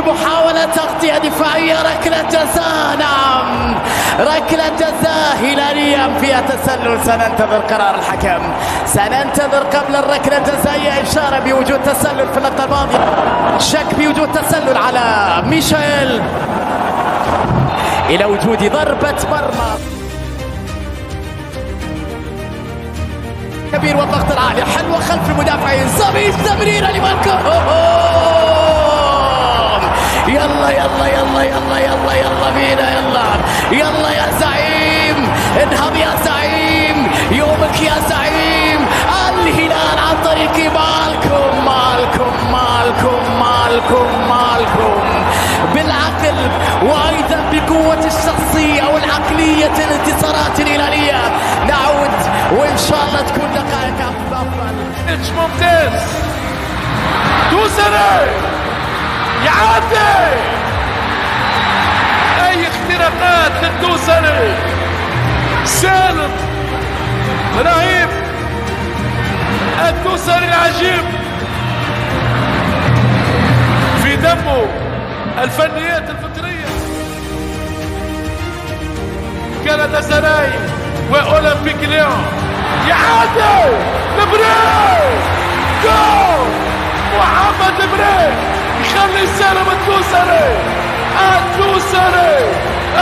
محاولة تغطية دفاعية، ركلة جزاء. نعم ركلة جزاء هلالية فيها تسلل. سننتظر قرار الحكم، سننتظر قبل الركلة الجزائية إشارة بوجود تسلل في اللقطة الماضية. شك بوجود تسلل على ميشيل إلى وجود ضربة مرمى كبير والضغط العالي. حلوة خلف المدافعين، صميم تمريرة لمالكوم. يلا يلا يلا يلا يلا يلا بينا يلا يلا يا زعيم، انهض يا زعيم، يومك يا زعيم. الهلال عن طريق مالكوم مالكوم مالكوم مالكوم مالكوم بالعقل وايضا بقوة الشخصية والعقلية الانتصارات الهلالية. نعود وان شاء الله تكون دقائق افضل. اتش ممتاز، دوسري يعدي، اي اختراقات للدوسري، سالم رهيب، الدوسري العجيب في دمه الفنيات الفكرية. كندا سراي واولمبيك ليون، يعدي لبري، جول محمد لبري يخلي سالم الدوسري، الدوسري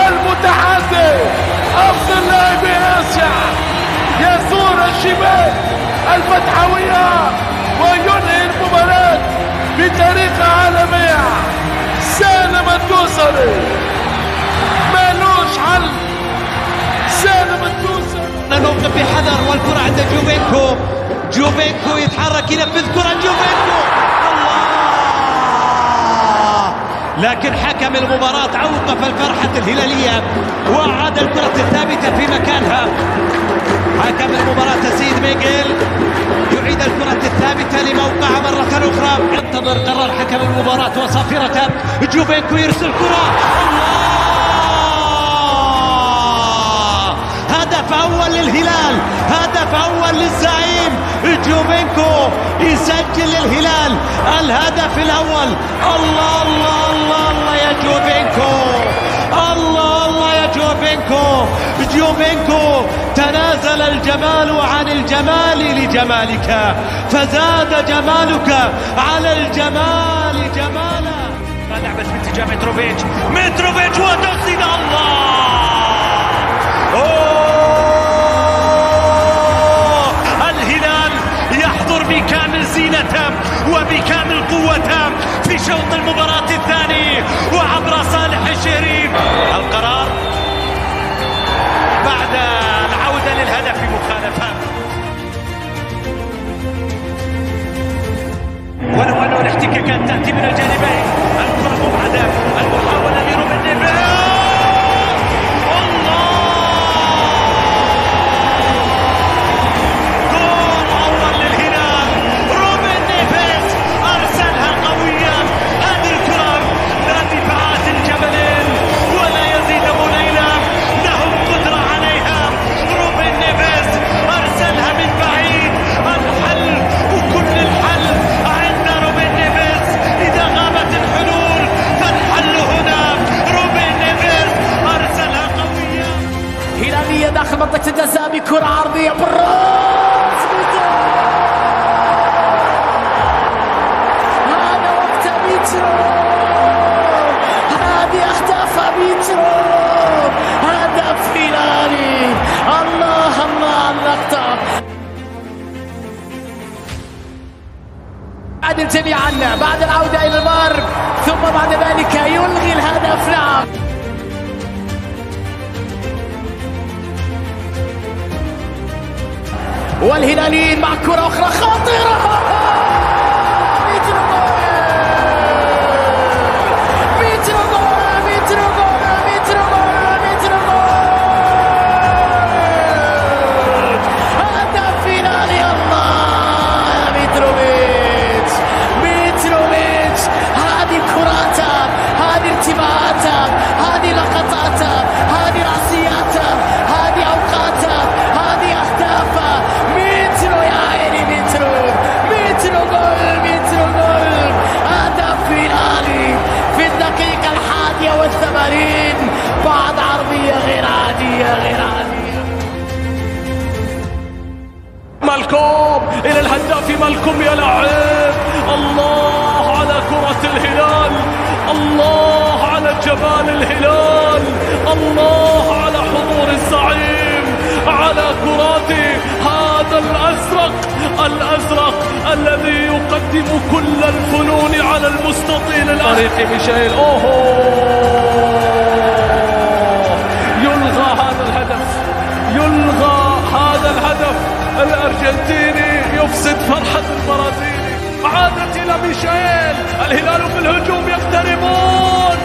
المتحدي، افضل لاعبي اسيا، يزور الشباك الفتحوية وينهي المباراة بطريقة عالمية. سالم الدوسري مالوش حل، سالم الدوسري. نوقف بحذر والكرة عند جوفينكو، جوفينكو يتحرك ينفذ كرة جوفينكو، الله، لكن حكم المباراة أوقف الفرحة الهلالية وأعاد الكرة الثابتة في مكانها. حكم المباراة سيد ميغيل يعيد الكرة الثابتة لموقعها مرة أخرى. ينتظر قرار حكم المباراة وصافرة. جوفينكو يرسل كرة، الله، هدف أول للهلال، هدف أول للزعيم. جوفينكو يسجل للهلال الهدف الأول. الله الله الله الله يا جوفينكو، الله الله يا جوفينكو. جوفينكو تنازل الجمال عن الجمال لجمالك، فزاد جمالك على الجمال جمالا. لعبت باتجاه متروفيتش، متروفيتش وتسديد، الله، الهلال يحضر بكامل زينته وبكامل قوته في شوط المباراة الثاني وعبر صالح الشهريم. القرار بعد العودة للهدف مخالفة، ولو أن الاحتكاكات تأتي من الجانبين. الكرة مبعدة، المحاولة لروبن نيفيز، الله، جول أول للهلال. روبن نيفيز أرسلها قوية، هذه الكرة لا دفاعات الجبلين ولا يزيد بولينا لهم قدرة عليها. روبن نيفيز أرسلها من بعيد. الحل وكل الحل عند روبن نيفيز، إذا غابت الحلول فالحل هنا. روبن نيفيز أرسلها قوية. هلالية داخل منطقة الجزاء بكرة عرضية بالراس. هذا وقت بيترو، هذه أهداف بيترو، هدف هلالي. الله الله اللقطة. عدل جميعا بعد العودة إلى المرمى ثم بعد ذلك يلغي الهدف. نعم والهلاليين مع كرة أخرى خطيرة. هذه لقطاته، هذه رأسياته، هذه أوقاته، هذه أهدافه. مترو يا عيني، مترو التمارين بعد عرضية غير عادية غير عادية. مالكوم إلى الهداف مالكوم يا لاعب. الله على كرة الهلال، الله على جمال الهلال، الله على حضور الزعيم على كراته. هذا الأزرق الذي يقدم كل الفنون على المستطيل. طريق ميشيل، يلغى هذا الهدف، يلغى هذا الهدف. الأرجنتيني يفسد فرحة البرازيلي. عادت إلى ميشيل، الهلال في الهجوم يقتربون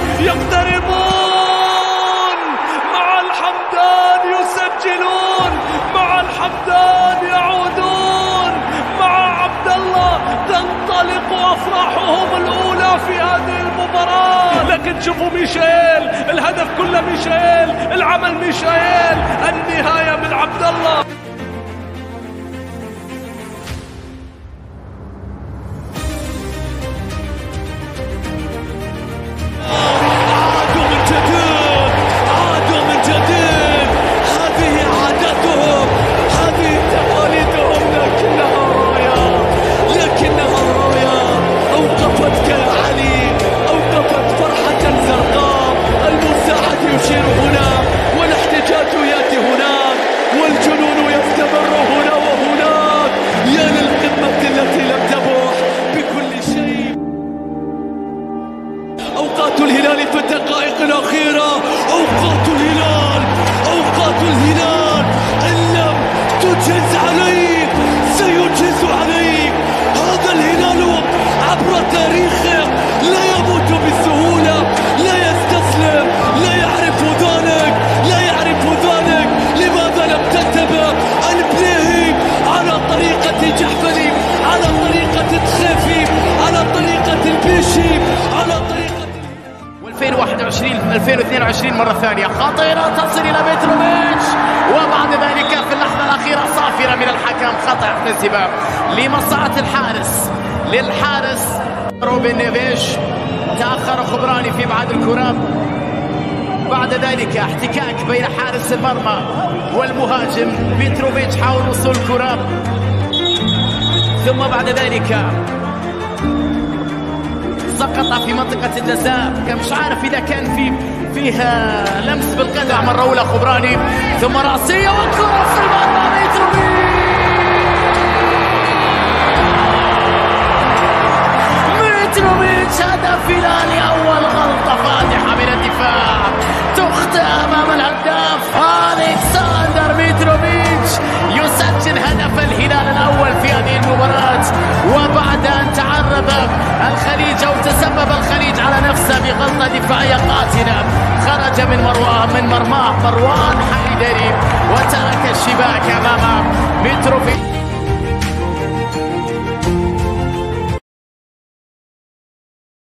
مع الحمدان يسجلون، مع الحمدان يعودون، مع عبد الله تنطلق أفراحهم الأولى في هذه المباراة. لكن شوفوا ميشيل، الهدف كله ميشيل، العمل ميشيل، النهاية من عبد الله. أوقات الهلال في الدقائق الأخيرة، أوقات الهلال إن لم تجز عليك سيجز عليك. هذا الهلال عبر تاريخه لا يموت بالسهولة، لا يستسلم، لا يعرف ذلك. لماذا لم تنتبه البليهي على طريقة جحفلي، على طريقة تخافي، على طريقة البيشي، على طريقة 2021 مرة ثانية خطيرة تصل إلى متروفيتش، وبعد ذلك في اللحظة الأخيرة صافرة من الحكم، خطأ احتسب لمصلحة للحارس روبن نيفيش. تأخر خبراني في بعض الكرة، بعد ذلك احتكاك بين حارس المرمى والمهاجم. متروفيتش حاول وصول الكرة، ثم بعد ذلك سقط في منطقة الجزاء. مش عارف إذا كان فيها لمس بالقدم. مرة أولى خبراني، ثم رأسية والكرة في المرمى. متروفيتش هدف هلالي، أول غلطة فادحة من الدفاع، تخطئ أمام الهداف ألكسندر متروفيتش. يسجل هدف الهلال الأول في هذه المباراة، وبعد أن تعرض الخليج أو تسبب الخليج على نفسه بغلطة دفاعية قاتلة، خرج من مرماه مروان حيدري وترك الشباك أمام متروفيتش.